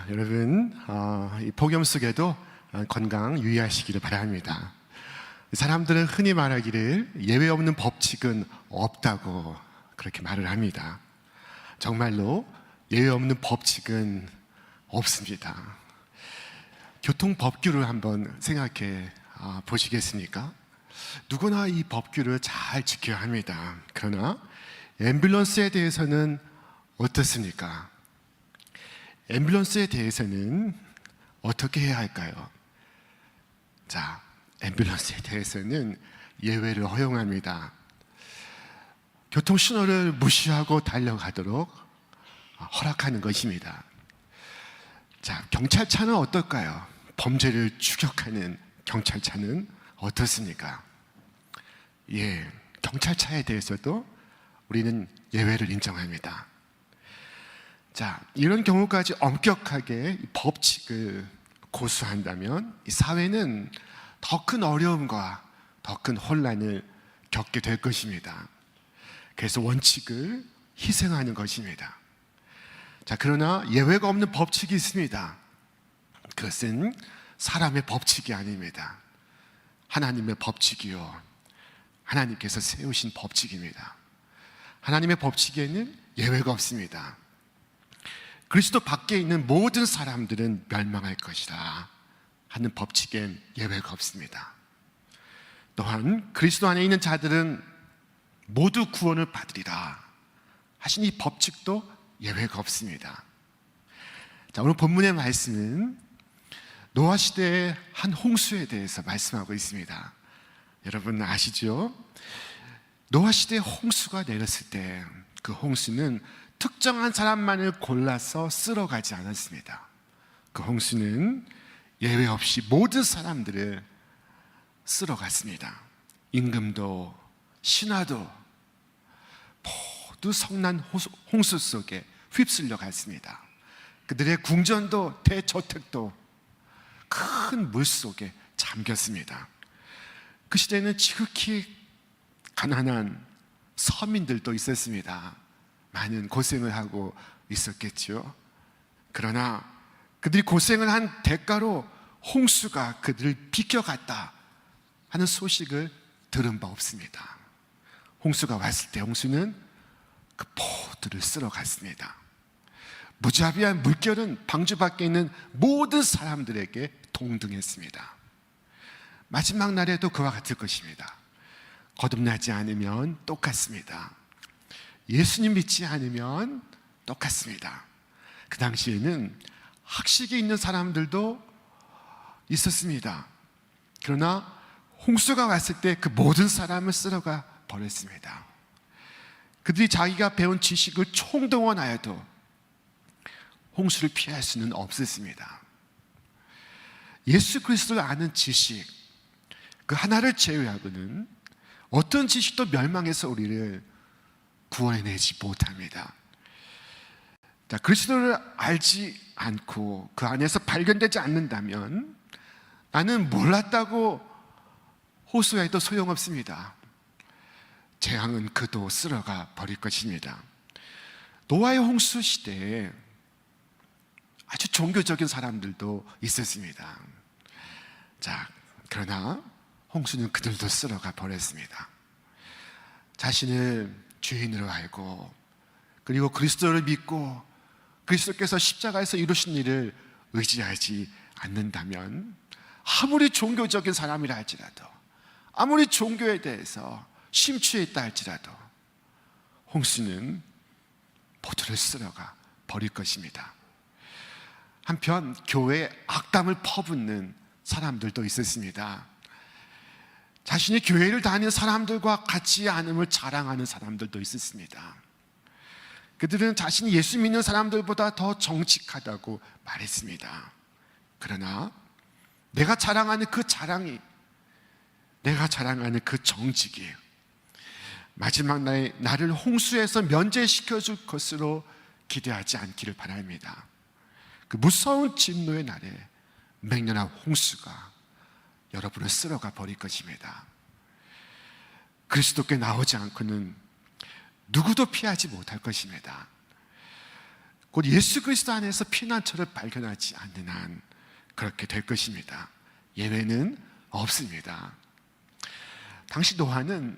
여러분, 이 폭염 속에도 건강 유의하시기를 바랍니다. 사람들은 흔히 말하기를 예외 없는 법칙은 없다고 그렇게 말을 합니다. 정말로 예외 없는 법칙은 없습니다. 교통법규를 한번 생각해 보시겠습니까? 누구나 이 법규를 잘 지켜야 합니다. 그러나 앰뷸런스에 대해서는 어떻습니까? 앰뷸런스에 대해서는 어떻게 해야 할까요? 자, 앰뷸런스에 대해서는 예외를 허용합니다. 교통신호를 무시하고 달려가도록 허락하는 것입니다. 자, 경찰차는 어떨까요? 범죄를 추격하는 경찰차는 어떻습니까? 예, 경찰차에 대해서도 우리는 예외를 인정합니다. 자, 이런 경우까지 엄격하게 법칙을 고수한다면 이 사회는 더 큰 어려움과 더 큰 혼란을 겪게 될 것입니다. 그래서 원칙을 희생하는 것입니다. 자, 그러나 예외가 없는 법칙이 있습니다. 그것은 사람의 법칙이 아닙니다. 하나님의 법칙이요, 하나님께서 세우신 법칙입니다. 하나님의 법칙에는 예외가 없습니다. 그리스도 밖에 있는 모든 사람들은 멸망할 것이다 하는 법칙엔 예외가 없습니다. 또한 그리스도 안에 있는 자들은 모두 구원을 받으리라 하신 이 법칙도 예외가 없습니다. 자, 오늘 본문의 말씀은 노아 시대의 한 홍수에 대해서 말씀하고 있습니다. 여러분 아시죠? 노아 시대의 홍수가 내렸을 때 그 홍수는 특정한 사람만을 골라서 쓸어가지 않았습니다. 그 홍수는 예외 없이 모든 사람들을 쓸어갔습니다. 임금도 신하도 모두 성난 홍수 속에 휩쓸려 갔습니다. 그들의 궁전도 대저택도 큰 물 속에 잠겼습니다. 그 시대는 지극히 가난한 서민들도 있었습니다. 많은 고생을 하고 있었겠죠. 그러나 그들이 고생을 한 대가로 홍수가 그들을 비켜갔다 하는 소식을 들은 바 없습니다. 홍수가 왔을 때 홍수는 그 모두를 쓸어갔습니다. 무자비한 물결은 방주 밖에 있는 모든 사람들에게 동등했습니다. 마지막 날에도 그와 같을 것입니다. 거듭나지 않으면 똑같습니다. 예수님 믿지 않으면 똑같습니다. 그 당시에는 학식이 있는 사람들도 있었습니다. 그러나 홍수가 왔을 때 그 모든 사람을 쓸어가 버렸습니다. 그들이 자기가 배운 지식을 총동원하여도 홍수를 피할 수는 없었습니다. 예수 그리스도를 아는 지식 그 하나를 제외하고는 어떤 지식도 멸망해서 우리를 구원해내지 못합니다. 자, 그리스도를 알지 않고 그 안에서 발견되지 않는다면 나는 몰랐다고 호소해도 소용없습니다. 재앙은 그도 쓸어가 버릴 것입니다. 노아의 홍수 시대에 아주 종교적인 사람들도 있었습니다. 자, 그러나 홍수는 그들도 쓸어가 버렸습니다. 자신을 주인으로 알고 그리고 그리스도를 믿고 그리스도께서 십자가에서 이루신 일을 의지하지 않는다면 아무리 종교적인 사람이라 할지라도 아무리 종교에 대해서 심취해 있다 할지라도 홍수는 모두를 쓸어가 버릴 것입니다. 한편 교회에 악담을 퍼붓는 사람들도 있었습니다. 자신이 교회를 다니는 사람들과 같지 않음을 자랑하는 사람들도 있었습니다. 그들은 자신이 예수 믿는 사람들보다 더 정직하다고 말했습니다. 그러나 내가 자랑하는 그 자랑이, 내가 자랑하는 그 정직이 마지막 날에 나를 홍수에서 면제시켜 줄 것으로 기대하지 않기를 바랍니다. 그 무서운 진노의 날에 맹렬한 홍수가 여러분을 쓸어가 버릴 것입니다. 그리스도께 나오지 않고는 누구도 피하지 못할 것입니다. 곧 예수 그리스도 안에서 피난처를 발견하지 않는 한 그렇게 될 것입니다. 예외는 없습니다. 당시 노아는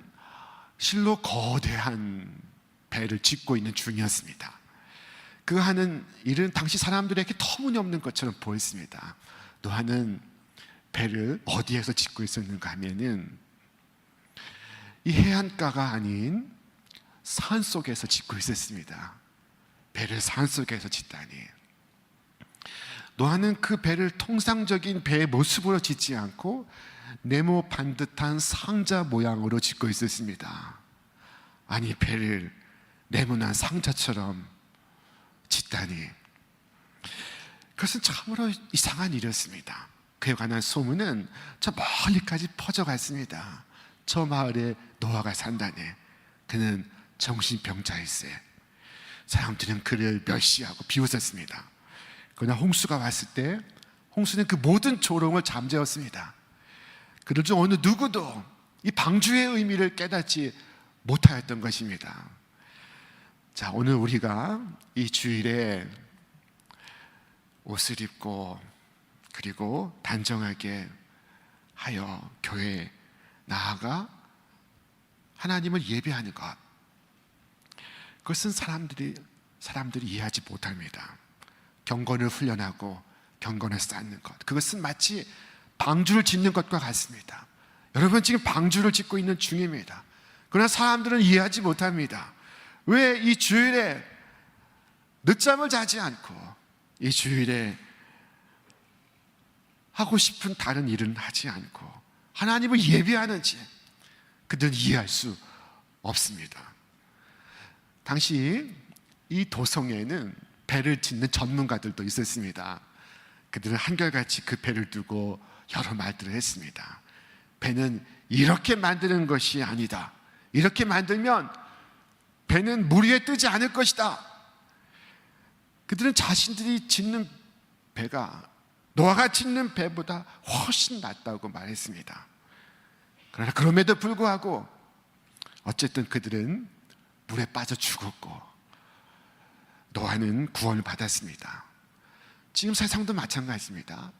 실로 거대한 배를 짓고 있는 중이었습니다. 그 하는 일은 당시 사람들에게 터무니없는 것처럼 보였습니다. 노아는 배를 어디에서 짓고 있었는가 하면은 이 해안가가 아닌 산 속에서 짓고 있었습니다. 배를 산 속에서 짓다니. 노아는 그 배를 통상적인 배의 모습으로 짓지 않고 네모 반듯한 상자 모양으로 짓고 있었습니다. 아니, 배를 네모난 상자처럼 짓다니. 그것은 참으로 이상한 일이었습니다. 그에 관한 소문은 저 멀리까지 퍼져갔습니다. 저 마을에 노아가 산다네. 그는 정신병자일세. 사람들은 그를 멸시하고 비웃었습니다. 그러나 홍수가 왔을 때 홍수는 그 모든 조롱을 잠재웠습니다. 그들 중 어느 누구도 이 방주의 의미를 깨닫지 못하였던 것입니다. 자, 오늘 우리가 이 주일에 옷을 입고 그리고 단정하게 하여 교회에 나아가 하나님을 예배하는 것, 그것은 사람들이 이해하지 못합니다. 경건을 훈련하고 경건을 쌓는 것, 그것은 마치 방주를 짓는 것과 같습니다. 여러분, 지금 방주를 짓고 있는 중입니다. 그러나 사람들은 이해하지 못합니다. 왜 이 주일에 늦잠을 자지 않고 이 주일에 하고 싶은 다른 일은 하지 않고 하나님을 예배하는지 그들은 이해할 수 없습니다. 당시 이 도성에는 배를 짓는 전문가들도 있었습니다. 그들은 한결같이 그 배를 두고 여러 말들을 했습니다. 배는 이렇게 만드는 것이 아니다. 이렇게 만들면 배는 물 위에 뜨지 않을 것이다. 그들은 자신들이 짓는 배가 노아가 짓는 배보다 훨씬 낫다고 말했습니다. 그러나 그럼에도 불구하고 어쨌든 그들은 물에 빠져 죽었고 노아는 구원을 받았습니다. 지금 세상도 마찬가지입니다.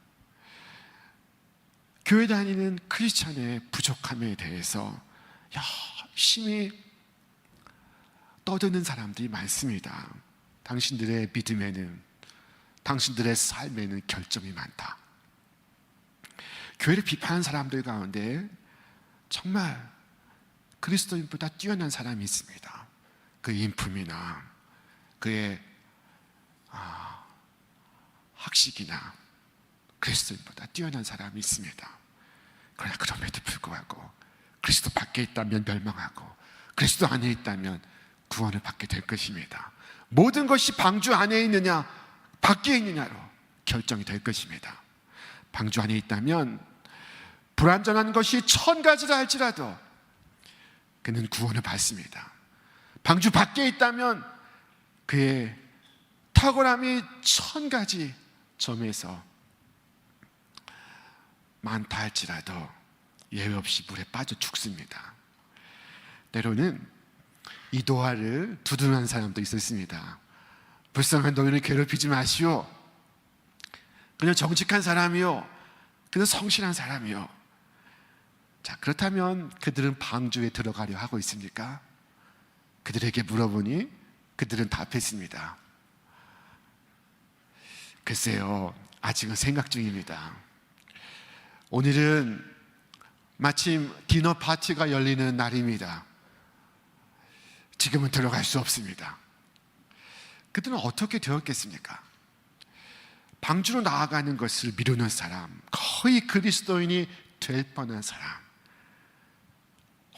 교회 다니는 크리스찬의 부족함에 대해서 열심히 떠드는 사람들이 많습니다. 당신들의 믿음에는, 당신들의 삶에는 결점이 많다. 교회를 비판하는 사람들 가운데 정말 그리스도인보다 뛰어난 사람이 있습니다. 그 인품이나 그의 학식이나 그리스도인보다 뛰어난 사람이 있습니다. 그러나 그럼에도 불구하고 그리스도 밖에 있다면 멸망하고 그리스도 안에 있다면 구원을 받게 될 것입니다. 모든 것이 방주 안에 있느냐 밖에 있느냐로 결정이 될 것입니다. 방주 안에 있다면 불완전한 것이 1000가지라 할지라도 그는 구원을 받습니다. 방주 밖에 있다면 그의 탁월함이 1000가지 점에서 많다 할지라도 예외 없이 물에 빠져 죽습니다. 때로는 이 노아를 두둔하는 사람도 있었습니다. 불쌍한 너희를 괴롭히지 마시오. 그냥 정직한 사람이요, 그는 성실한 사람이요. 자, 그렇다면 그들은 방주에 들어가려 하고 있습니까? 그들에게 물어보니 그들은 답했습니다. 글쎄요, 아직은 생각 중입니다. 오늘은 마침 디너 파티가 열리는 날입니다. 지금은 들어갈 수 없습니다. 그들은 어떻게 되었겠습니까? 방주로 나아가는 것을 미루는 사람, 거의 그리스도인이 될 뻔한 사람,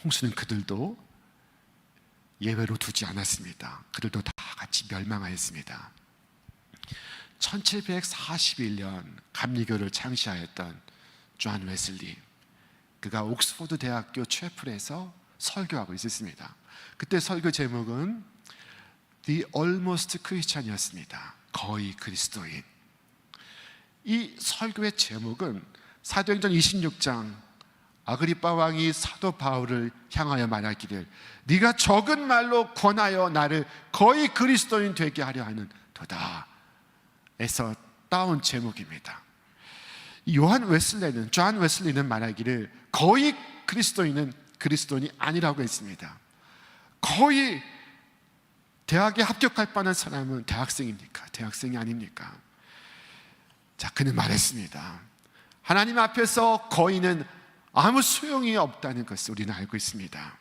홍수는 그들도 예외로 두지 않았습니다. 그들도 다 같이 멸망하였습니다. 1741년 감리교를 창시하였던 존 웨슬리, 그가 옥스포드 대학교 채플에서 설교하고 있었습니다. 그때 설교 제목은 The Almost Christian이었습니다. 거의 그리스도인. 이 설교의 제목은 사도행전 26장 아그리빠 왕이 사도 바울을 향하여 말하기를 네가 적은 말로 권하여 나를 거의 그리스도인 되게 하려 하는 도다 에서 따온 제목입니다. 존 웨슬리는 말하기를 거의 그리스도인은 그리스도인이 아니라고 했습니다. 거의 대학에 합격할 뻔한 사람은 대학생입니까? 대학생이 아닙니까? 자, 그는 말했습니다. 하나님 앞에서 거의는 아무 소용이 없다는 것을 우리는 알고 있습니다.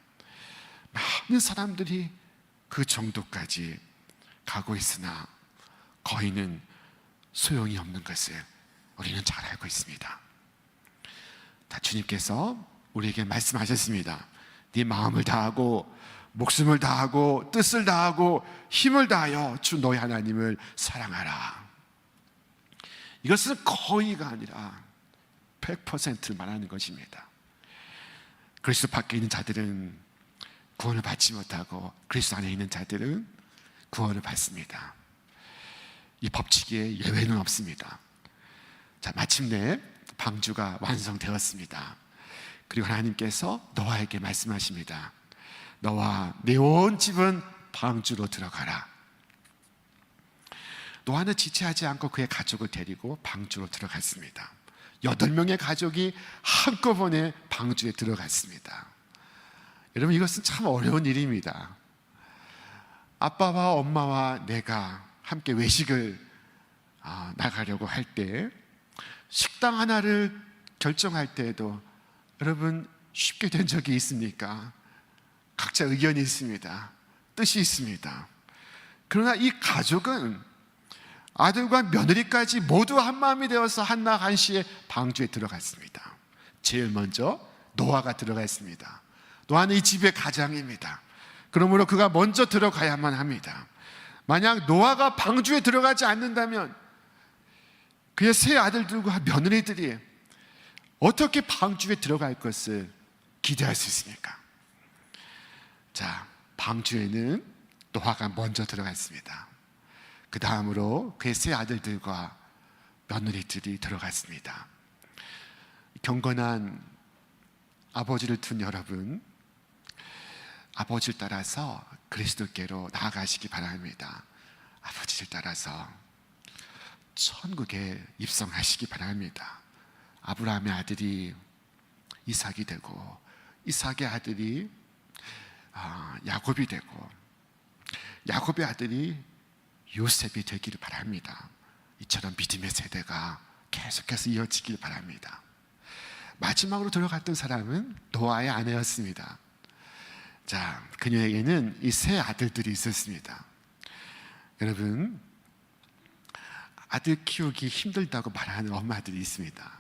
많은 사람들이 그 정도까지 가고 있으나 거의는 소용이 없는 것을 우리는 잘 알고 있습니다. 자, 주님께서 우리에게 말씀하셨습니다. 네 마음을 다하고 목숨을 다하고 뜻을 다하고 힘을 다하여 주 너희 하나님을 사랑하라. 이것은 거의가 아니라 100%를 말하는 것입니다. 그리스도 밖에 있는 자들은 구원을 받지 못하고 그리스도 안에 있는 자들은 구원을 받습니다. 이 법칙에 예외는 없습니다. 자, 마침내 방주가 완성되었습니다. 그리고 하나님께서 노아에게 말씀하십니다. 너와 내 온 집은 방주로 들어가라. 노아는 지체하지 않고 그의 가족을 데리고 방주로 들어갔습니다. 8명의 가족이 한꺼번에 방주에 들어갔습니다. 여러분, 이것은 참 어려운 일입니다. 아빠와 엄마와 내가 함께 외식을 나가려고 할 때 식당 하나를 결정할 때에도 여러분 쉽게 된 적이 있습니까? 각자 의견이 있습니다. 뜻이 있습니다. 그러나 이 가족은 아들과 며느리까지 모두 한마음이 되어서 한낮 한시에 방주에 들어갔습니다. 제일 먼저 노아가 들어갔습니다. 노아는 이 집의 가장입니다. 그러므로 그가 먼저 들어가야만 합니다. 만약 노아가 방주에 들어가지 않는다면 그의 세 아들들과 며느리들이 어떻게 방주에 들어갈 것을 기대할 수 있습니까? 자, 방주에는 노아가 먼저 들어갔습니다. 그 다음으로 그의 세 아들들과 며느리들이 들어갔습니다. 경건한 아버지를 둔 여러분, 아버지를 따라서 그리스도께로 나아가시기 바랍니다. 아버지를 따라서 천국에 입성하시기 바랍니다. 아브라함의 아들이 이삭이 되고 이삭의 아들이 야곱이 되고 야곱의 아들이 요셉이 되기를 바랍니다. 이처럼 믿음의 세대가 계속해서 이어지길 바랍니다. 마지막으로 들어갔던 사람은 노아의 아내였습니다. 자, 그녀에게는 이 세 아들들이 있었습니다. 여러분, 아들 키우기 힘들다고 말하는 엄마들이 있습니다.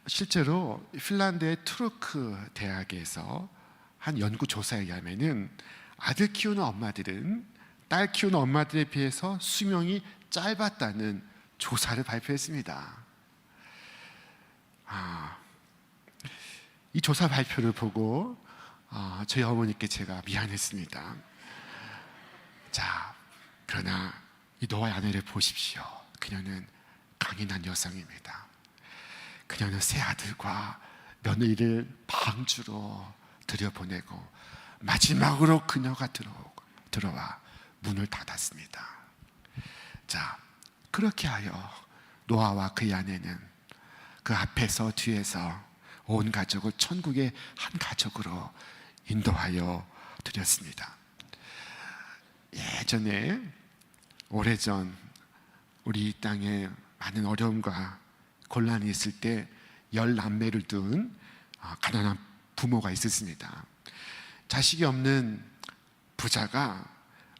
실제로 핀란드의 투르크 대학에서 한 연구조사에 의하면 아들 키우는 엄마들은 딸 키우는 엄마들에 비해서 수명이 짧았다는 조사를 발표했습니다. 이 조사 발표를 보고 저희 어머니께 제가 미안했습니다. 자, 그러나 이 노아의 아내를 보십시오. 그녀는 강인한 여성입니다. 그녀는 세 아들과 며느리를 방주로 들여보내고 마지막으로 그녀가 들어와 문을 닫았습니다. 자, 그렇게 하여 노아와 그의 아내는 그 앞에서 뒤에서 온 가족을 천국의 한 가족으로 인도하여 드렸습니다. 예전에 오래전 우리 이 땅에 많은 어려움과 곤란이 있을 때 10남매를 둔 가난한 부모가 있었습니다. 자식이 없는 부자가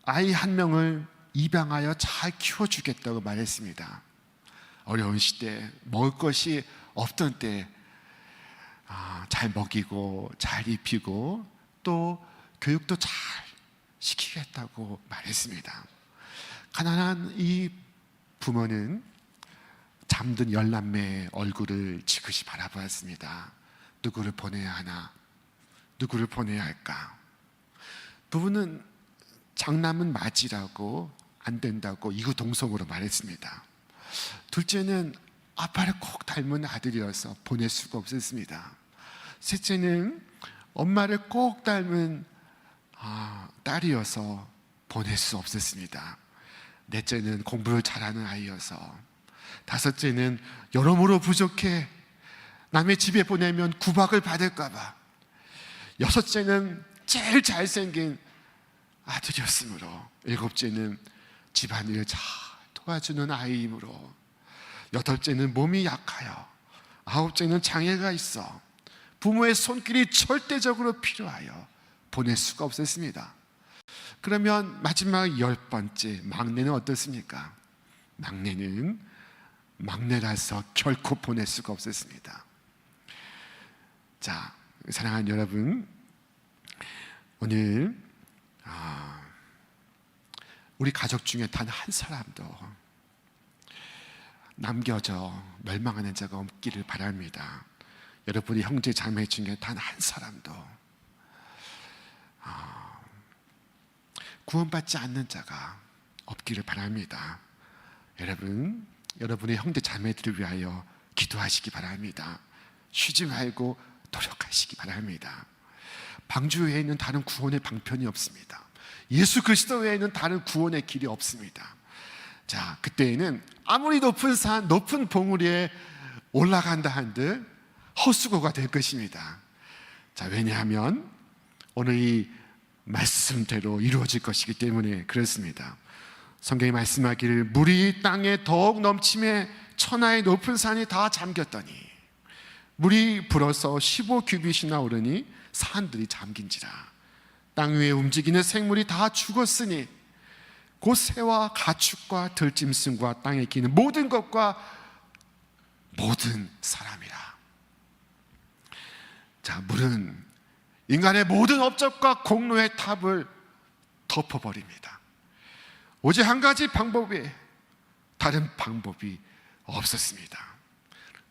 아이 한 명을 입양하여 잘 키워주겠다고 말했습니다. 어려운 시대, 먹을 것이 없던 때 잘 먹이고 잘 입히고 또 교육도 잘 시키겠다고 말했습니다. 가난한 이 부모는 잠든 10남매의 얼굴을 지그시 바라보았습니다. 누구를 보내야 하나? 누구를 보내야 할까? 부부는 장남은 맞이라고 안 된다고 이구동성으로 말했습니다. 둘째는 아빠를 꼭 닮은 아들이어서 보낼 수가 없었습니다. 셋째는 엄마를 꼭 닮은 딸이어서 보낼 수 없었습니다. 넷째는 공부를 잘하는 아이여서, 다섯째는 여러모로 부족해 남의 집에 보내면 구박을 받을까봐, 여섯째는 제일 잘생긴 아들이었으므로, 일곱째는 집안일을 잘 도와주는 아이이므로, 여덟째는 몸이 약하여, 아홉째는 장애가 있어 부모의 손길이 절대적으로 필요하여 보낼 수가 없었습니다. 그러면 마지막 10번째 막내는 어떻습니까? 막내는 막내라서 결코 보낼 수가 없었습니다. 자, 사랑하는 여러분, 오늘 우리 가족 중에 단 한 사람도 남겨져 멸망하는 자가 없기를 바랍니다. 여러분의 형제 자매 중에 단 한 사람도 구원받지 않는 자가 없기를 바랍니다. 여러분, 여러분의 형제 자매들을 위하여 기도하시기 바랍니다. 쉬지 말고 노력하시기 바랍니다. 방주 외에는 다른 구원의 방편이 없습니다. 예수 그리스도 외에는 다른 구원의 길이 없습니다. 자, 그때에는 아무리 높은 산, 높은 봉우리에 올라간다 한들 헛수고가 될 것입니다. 자, 왜냐하면 오늘 이 말씀대로 이루어질 것이기 때문에 그렇습니다. 성경이 말씀하기를 물이 땅에 더욱 넘침에 천하의 높은 산이 다 잠겼더니 물이 불어서 15규빗이나 오르니 산들이 잠긴지라. 땅 위에 움직이는 생물이 다 죽었으니 곧 새와 가축과 들짐승과 땅에 기는 모든 것과 모든 사람이라. 자, 물은 인간의 모든 업적과 공로의 탑을 덮어버립니다. 오직 한 가지 방법에 다른 방법이 없었습니다.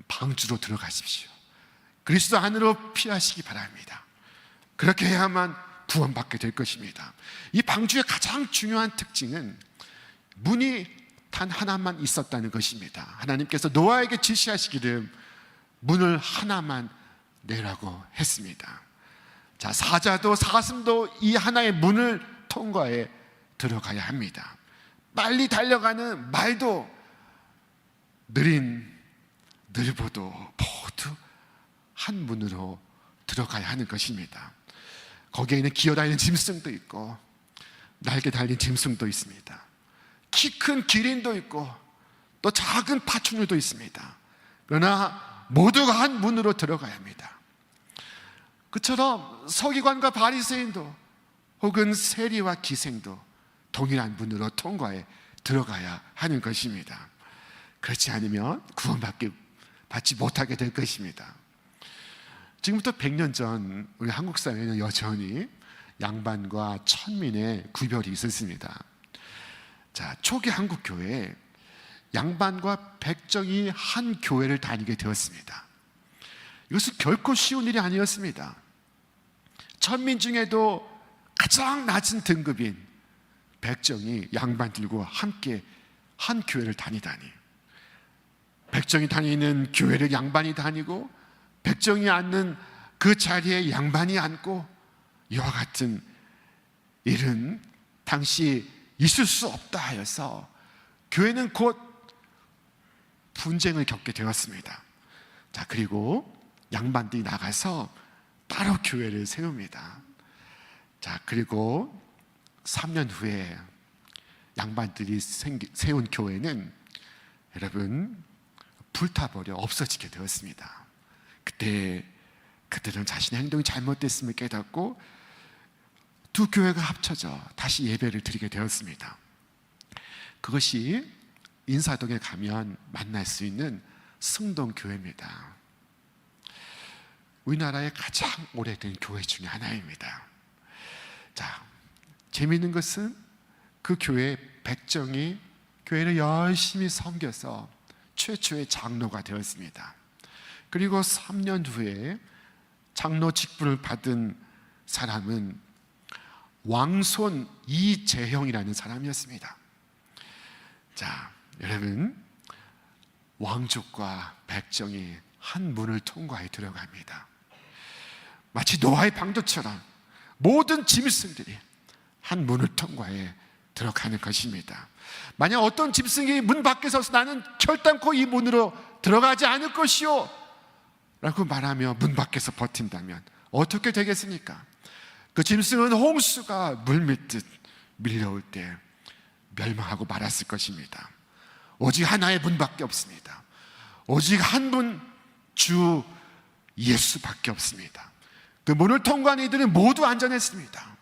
방주로 들어가십시오. 그리스도 안으로 피하시기 바랍니다. 그렇게 해야만 구원받게 될 것입니다. 이 방주의 가장 중요한 특징은 문이 단 하나만 있었다는 것입니다. 하나님께서 노아에게 지시하시기를 문을 하나만 내라고 했습니다. 자, 사자도 사슴도 이 하나의 문을 통과해 들어가야 합니다. 빨리 달려가는 말도 느린 늘보도 모두 한 문으로 들어가야 하는 것입니다. 거기에는 기어다니는 짐승도 있고 날개 달린 짐승도 있습니다. 키 큰 기린도 있고 또 작은 파충류도 있습니다. 그러나 모두가 한 문으로 들어가야 합니다. 그처럼 서기관과 바리새인도 혹은 세리와 기생도 동일한 문으로 통과해 들어가야 하는 것입니다. 그렇지 않으면 구원받지 못하게 될 것입니다. 지금부터 100년 전 우리 한국 사회는 여전히 양반과 천민의 구별이 있었습니다. 자, 초기 한국 교회에 양반과 백정이 한 교회를 다니게 되었습니다. 이것은 결코 쉬운 일이 아니었습니다. 천민 중에도 가장 낮은 등급인 백정이 양반들과 함께 한 교회를 다니다니, 백정이 다니는 교회를 양반이 다니고 백정이 앉는 그 자리에 양반이 앉고, 이와 같은 일은 당시 있을 수 없다 하여서 교회는 곧 분쟁을 겪게 되었습니다. 자, 그리고 양반들이 나가서 따로 교회를 세웁니다. 자, 그리고 3년 후에 양반들이 세운 교회는 여러분 불타버려 없어지게 되었습니다. 그때 그들은 자신의 행동이 잘못됐음을 깨닫고 두 교회가 합쳐져 다시 예배를 드리게 되었습니다. 그것이 인사동에 가면 만날 수 있는 승동교회입니다. 우리나라의 가장 오래된 교회 중에 하나입니다. 자, 재미있는 것은 그 교회 백정이 교회를 열심히 섬겨서 최초의 장로가 되었습니다. 그리고 3년 후에 장로 직분을 받은 사람은 왕손 이재형이라는 사람이었습니다. 자, 여러분, 왕족과 백정이 한 문을 통과해 들어갑니다. 마치 노아의 방주처럼 모든 짐승들이 한 문을 통과해 들어가는 것입니다. 만약 어떤 짐승이 문 밖에 서서 나는 결단코 이 문으로 들어가지 않을 것이요 라고 말하며 문 밖에서 버틴다면 어떻게 되겠습니까? 그 짐승은 홍수가 물밀듯 밀려올 때 멸망하고 말았을 것입니다. 오직 하나의 문밖에 없습니다. 오직 한 분, 주 예수밖에 없습니다. 그 문을 통과한 이들은 모두 안전했습니다.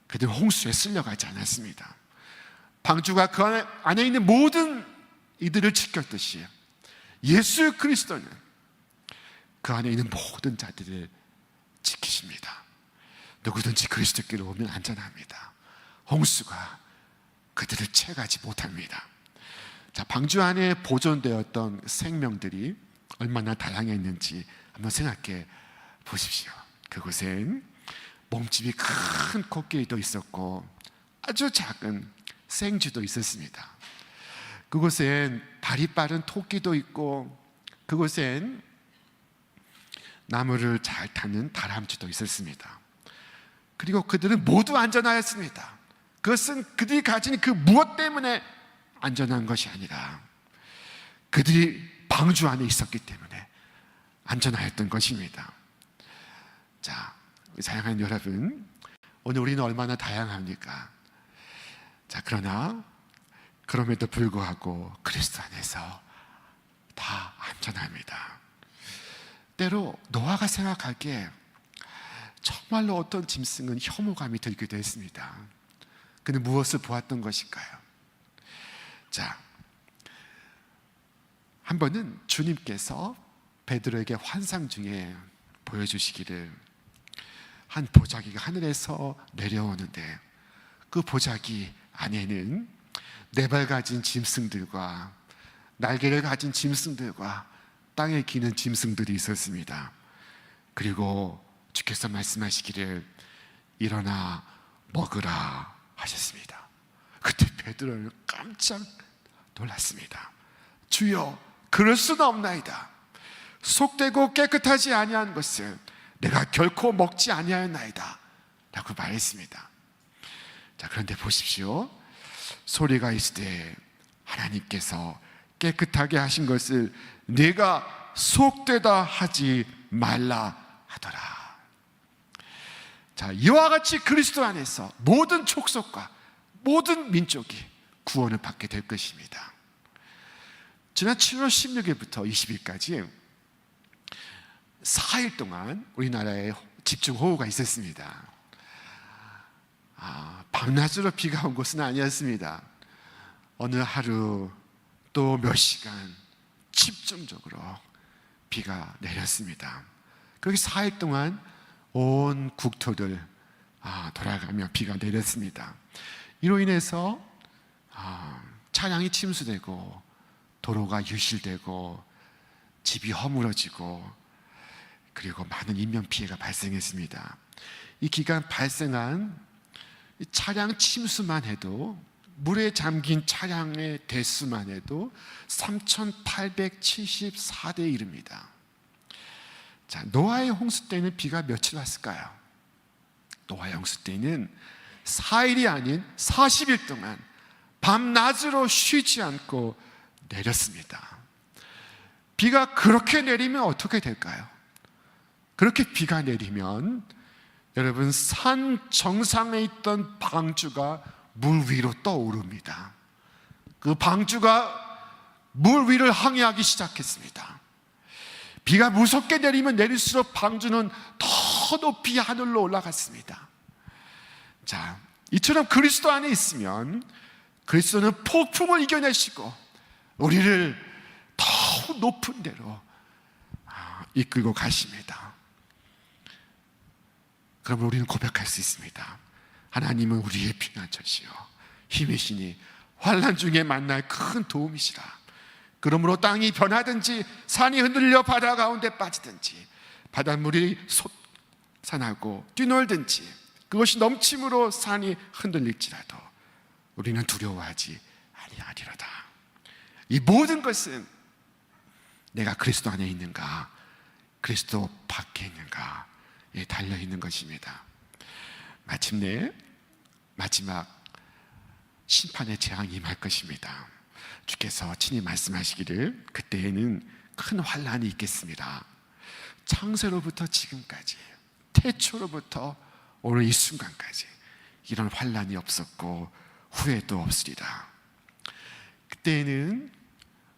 그들은 홍수에 쓸려가지 않았습니다. 방주가 그 안에 있는 모든 이들을 지켰듯이 예수 그리스도는 그 안에 있는 모든 자들을 지키십니다. 누구든지 그리스도께로 오면 안전합니다. 홍수가 그들을 채가지 못합니다. 자, 방주 안에 보존되었던 생명들이 얼마나 다양했는지 한번 생각해 보십시오. 그곳엔 몸집이 큰 코끼리도 있었고 아주 작은 생쥐도 있었습니다. 그곳엔 발이 빠른 토끼도 있고 그곳엔 나무를 잘 타는 다람쥐도 있었습니다. 그리고 그들은 모두 안전하였습니다. 그것은 그들이 가진 그 무엇 때문에 안전한 것이 아니라 그들이 방주 안에 있었기 때문에 안전하였던 것입니다. 자, 사랑하는 여러분, 오늘 우리는 얼마나 다양합니까? 자, 그러나 그럼에도 불구하고 그리스도 안에서 다 안전합니다. 때로 노아가 생각하기에 정말로 어떤 짐승은 혐오감이 들기도 했습니다. 그는 무엇을 보았던 것일까요? 자, 한 번은 주님께서 베드로에게 환상 중에 보여주시기를 한 보자기가 하늘에서 내려오는데 그 보자기 안에는 네 발 가진 짐승들과 날개를 가진 짐승들과 땅에 기는 짐승들이 있었습니다. 그리고 주께서 말씀하시기를 일어나 먹으라 하셨습니다. 그때 베드로는 깜짝 놀랐습니다. 주여, 그럴 수는 없나이다. 속되고 깨끗하지 아니한 것을 내가 결코 먹지 아니하였나이다 라고 말했습니다. 자, 그런데 보십시오. 소리가 있을 때 하나님께서 깨끗하게 하신 것을 네가 속되다 하지 말라 하더라. 자, 이와 같이 그리스도 안에서 모든 족속과 모든 민족이 구원을 받게 될 것입니다. 지난 7월 16일부터 20일까지 4일 동안 우리나라에 집중호우가 있었습니다. 밤낮으로 비가 온 것은 아니었습니다. 어느 하루 또 몇 시간 집중적으로 비가 내렸습니다. 그렇게 4일 동안 온 국토를 돌아가며 비가 내렸습니다. 이로 인해서 차량이 침수되고 도로가 유실되고 집이 허물어지고 그리고 많은 인명피해가 발생했습니다. 이 기간 발생한 차량 침수만 해도 물에 잠긴 차량의 대수만 해도 3,874대에 이릅니다. 자, 노아의 홍수 때는 비가 며칠 왔을까요? 노아의 홍수 때는 4일이 아닌 40일 동안 밤낮으로 쉬지 않고 내렸습니다. 비가 그렇게 내리면 어떻게 될까요? 그렇게 비가 내리면 여러분, 산 정상에 있던 방주가 물 위로 떠오릅니다. 그 방주가 물 위를 항해하기 시작했습니다. 비가 무섭게 내리면 내릴수록 방주는 더 높이 하늘로 올라갔습니다. 자, 이처럼 그리스도 안에 있으면 그리스도는 폭풍을 이겨내시고 우리를 더 높은 데로 이끌고 가십니다. 그러면 우리는 고백할 수 있습니다. 하나님은 우리의 피난처시요 힘이시니 환난 중에 만날 큰 도움이시라. 그러므로 땅이 변하든지 산이 흔들려 바다 가운데 빠지든지 바닷물이 솟아나고 뛰놀든지 그것이 넘침으로 산이 흔들릴지라도 우리는 두려워하지 아니하리로다. 이 모든 것은 내가 그리스도 안에 있는가 그리스도 밖에 있는가에 달려있는 것입니다. 마침내 마지막 심판의 재앙이 임할 것입니다. 주께서 친히 말씀하시기를 그때에는 큰 환란이 있겠습니다. 창세로부터 지금까지, 태초로부터 오늘 이 순간까지 이런 환란이 없었고 후회도 없으리라. 그때에는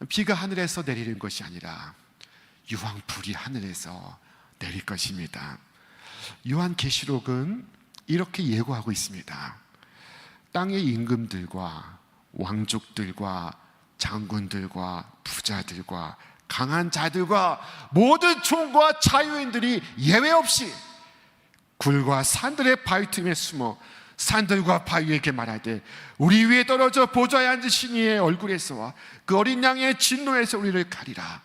비가 하늘에서 내리는 것이 아니라 유황불이 하늘에서 내릴 것입니다. 요한계시록은 이렇게 예고하고 있습니다. 땅의 임금들과 왕족들과 장군들과 부자들과 강한 자들과 모든 종과 자유인들이 예외 없이 굴과 산들의 바위 틈에 숨어 산들과 바위에게 말하되 우리 위에 떨어져 보좌에 앉으신 이의 얼굴에서와 그 어린 양의 진노에서 우리를 가리라.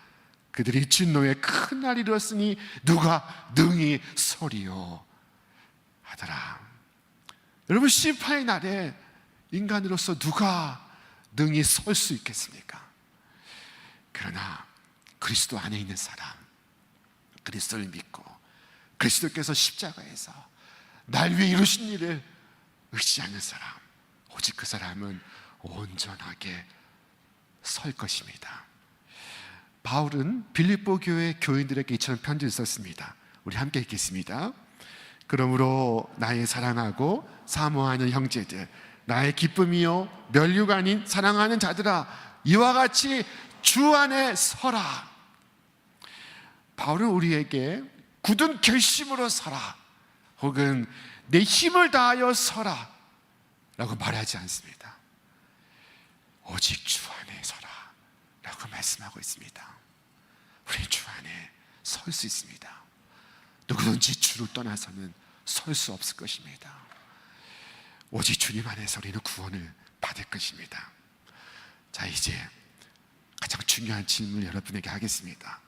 그들이 진노에 큰 날이 이르렀으니 누가 능히 서리요 하더라. 여러분, 심판의 날에 인간으로서 누가 능히 설 수 있겠습니까? 그러나 그리스도 안에 있는 사람, 그리스도를 믿고 그리스도께서 십자가에서 날 위해 이루신 일을 의지하는 사람, 오직 그 사람은 온전하게 설 것입니다. 바울은 빌립보 교회 교인들에게 이처럼 편지를 썼습니다. 우리 함께 읽겠습니다. 그러므로 나의 사랑하고 사모하는 형제들, 나의 기쁨이요 면류가 아닌 사랑하는 자들아, 이와 같이 주 안에 서라. 바울은 우리에게 굳은 결심으로 서라, 혹은 내 힘을 다하여 서라 라고 말하지 않습니다. 오직 주 안에 서라 라고 말씀하고 있습니다. 우리 주 안에 설 수 있습니다. 누구든지 주를 떠나서는 설 수 없을 것입니다. 오직 주님 안에서 우리는 구원을 받을 것입니다. 자, 이제 가장 중요한 질문을 여러분에게 하겠습니다.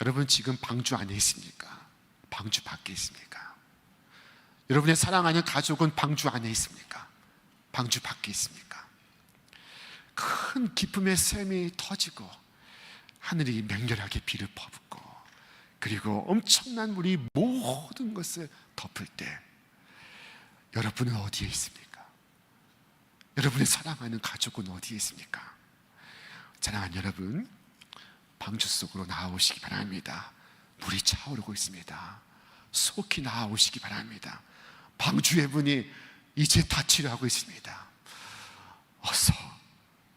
여러분 지금 방주 안에 있습니까? 방주 밖에 있습니까? 여러분의 사랑하는 가족은 방주 안에 있습니까? 방주 밖에 있습니까? 큰 기쁨의 샘이 터지고 하늘이 맹렬하게 비를 퍼붓고 그리고 엄청난 물이 모든 것을 덮을 때 여러분은 어디에 있습니까? 여러분의 사랑하는 가족은 어디에 있습니까? 사랑하는 여러분, 방주 속으로 나아오시기 바랍니다. 물이 차오르고 있습니다. 속히 나아오시기 바랍니다. 방주의 문이 이제 닫히려 하고 있습니다. 어서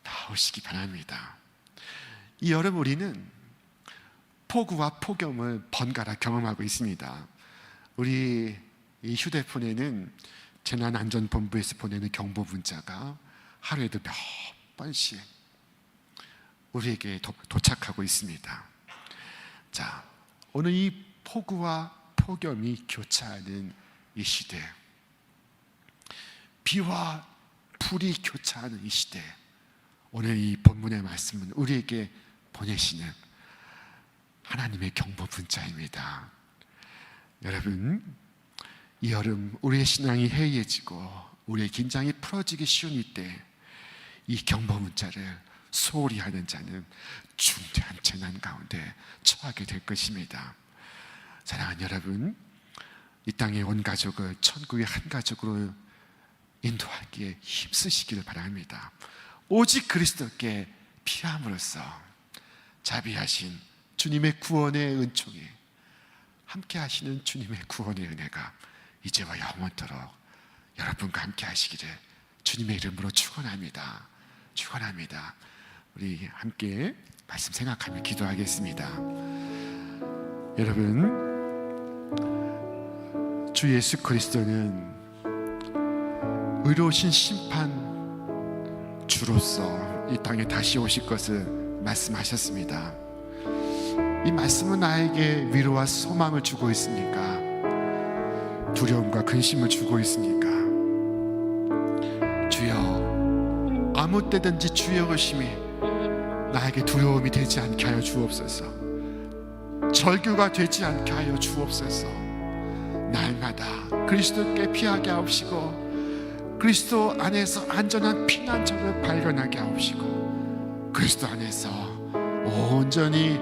나오시기 바랍니다. 이 여름 우리는 폭우와 폭염을 번갈아 경험하고 있습니다. 우리 이 휴대폰에는 재난안전본부에서 보내는 경보 문자가 하루에도 몇 번씩 우리에게 도착하고 있습니다. 자, 오늘 이 폭우와 폭염이 교차하는 이 시대, 비와 불이 교차하는 이 시대, 오늘 이 본문의 말씀은 우리에게 보내시는 하나님의 경보 문자입니다. 여러분, 이 여름 우리의 신앙이 해이해지고 우리의 긴장이 풀어지기 쉬운 이때 이 경보 문자를 소홀히 하는 자는 중대한 재난 가운데 처하게 될 것입니다. 사랑하는 여러분, 이 땅의 온 가족을 천국의 한 가족으로 인도하기에 힘쓰시기를 바랍니다. 오직 그리스도께 피함으로써 자비하신 주님의 구원의 은총이, 함께 하시는 주님의 구원의 은혜가 이제와 영원토록 여러분과 함께 하시기를 주님의 이름으로 축원합니다. 축원합니다. 우리 함께 말씀 생각하며 기도하겠습니다. 여러분, 주 예수 그리스도는 의로우신 심판 주로서 이 땅에 다시 오실 것을 말씀하셨습니다. 이 말씀은 나에게 위로와 소망을 주고 있습니까? 두려움과 근심을 주고 있습니까? 주여, 아무 때든지 주의 오심이 나에게 두려움이 되지 않게 하여 주옵소서. 절규가 되지 않게 하여 주옵소서. 날마다 그리스도께 피하게 하옵시고 그리스도 안에서 안전한 피난처를 발견하게 하옵시고 그리스도 안에서 온전히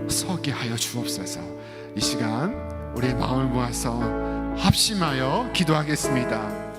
서게 하여 주옵소서. 이 시간 우리의 마음을 모아서 합심하여 기도하겠습니다.